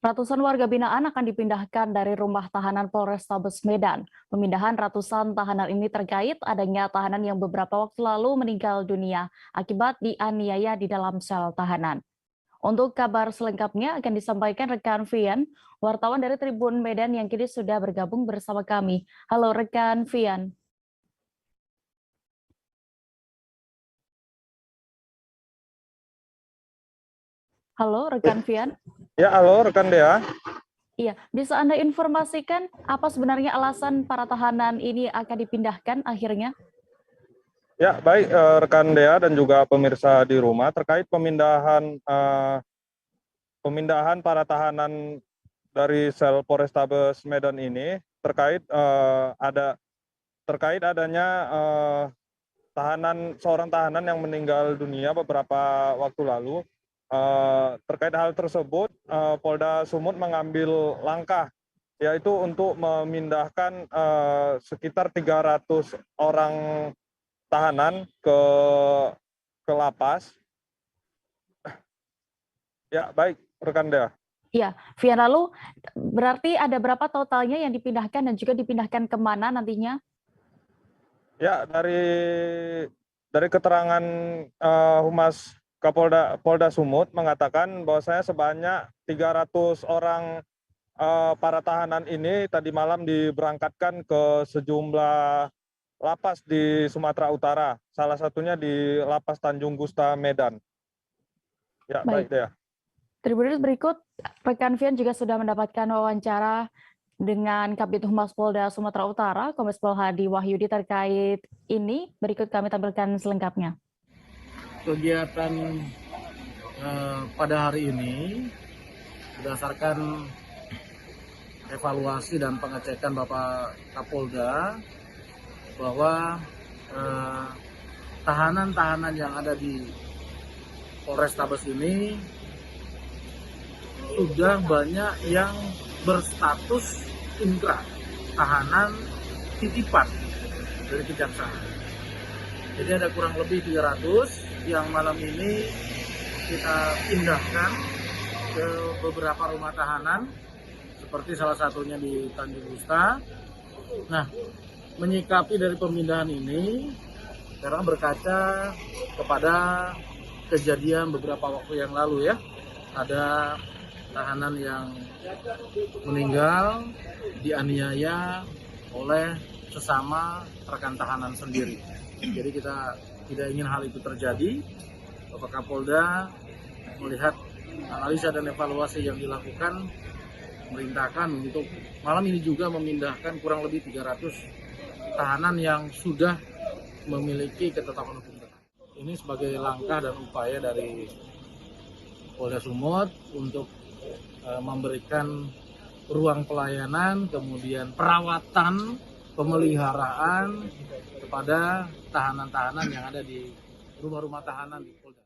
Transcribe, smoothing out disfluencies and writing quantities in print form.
Ratusan warga binaan akan dipindahkan dari rumah tahanan Polrestabes Medan. Pemindahan ratusan tahanan ini terkait adanya tahanan yang beberapa waktu lalu meninggal dunia akibat dianiaya di dalam sel tahanan. Untuk kabar selengkapnya akan disampaikan rekan Vian, wartawan dari Tribun Medan yang kini sudah bergabung bersama kami. Halo rekan Vian. Halo rekan Vian. Ya, halo rekan Dea. Iya, bisa Anda informasikan apa sebenarnya alasan para tahanan ini akan dipindahkan akhirnya? Ya, baik rekan Dea dan juga pemirsa di rumah terkait pemindahan para tahanan dari sel Polrestabes Medan ini terkait adanya seorang tahanan yang meninggal dunia beberapa waktu lalu. Terkait hal tersebut, Polda Sumut mengambil langkah yaitu untuk memindahkan sekitar 300 orang tahanan ke lapas. Ya, baik rekan Dea. Ya, Vian, lalu berarti ada berapa totalnya yang dipindahkan dan juga dipindahkan kemana nantinya? Ya, dari keterangan Humas Polda Sumut mengatakan bahwasanya sebanyak 300 orang para tahanan ini tadi malam diberangkatkan ke sejumlah lapas di Sumatera Utara, salah satunya di Lapas Tanjung Gusta, Medan. Ya, baik Dea. Tribunnews berikut, rekan Vian juga sudah mendapatkan wawancara dengan Kabid Humas Polda Sumatera Utara, Kombes Pol Hadi Wahyudi terkait ini. Berikut kami tampilkan selengkapnya. Kegiatan pada hari ini berdasarkan evaluasi dan pengecekan Bapak Kapolda bahwa tahanan-tahanan yang ada di Polrestabes ini sudah banyak yang berstatus inkrah, tahanan titipan dari kejaksaan. Jadi ada kurang lebih 300 yang malam ini kita pindahkan ke beberapa rumah tahanan, seperti salah satunya di Tanjung Gusta. Nah, menyikapi dari pemindahan ini, sekarang berkaca kepada kejadian beberapa waktu yang lalu ya, ada tahanan yang meninggal dianiaya oleh sesama rekan tahanan sendiri. Jadi kita tidak ingin hal itu terjadi. Bapak Kapolda melihat analisa dan evaluasi yang dilakukan, merintahkan untuk malam ini juga memindahkan kurang lebih 300 tahanan yang sudah memiliki ketetapan hukum tetap. Ini sebagai langkah dan upaya dari Polda Sumut untuk memberikan ruang pelayanan, kemudian perawatan, pemeliharaan kepada tahanan-tahanan yang ada di rumah-rumah tahanan di Polda.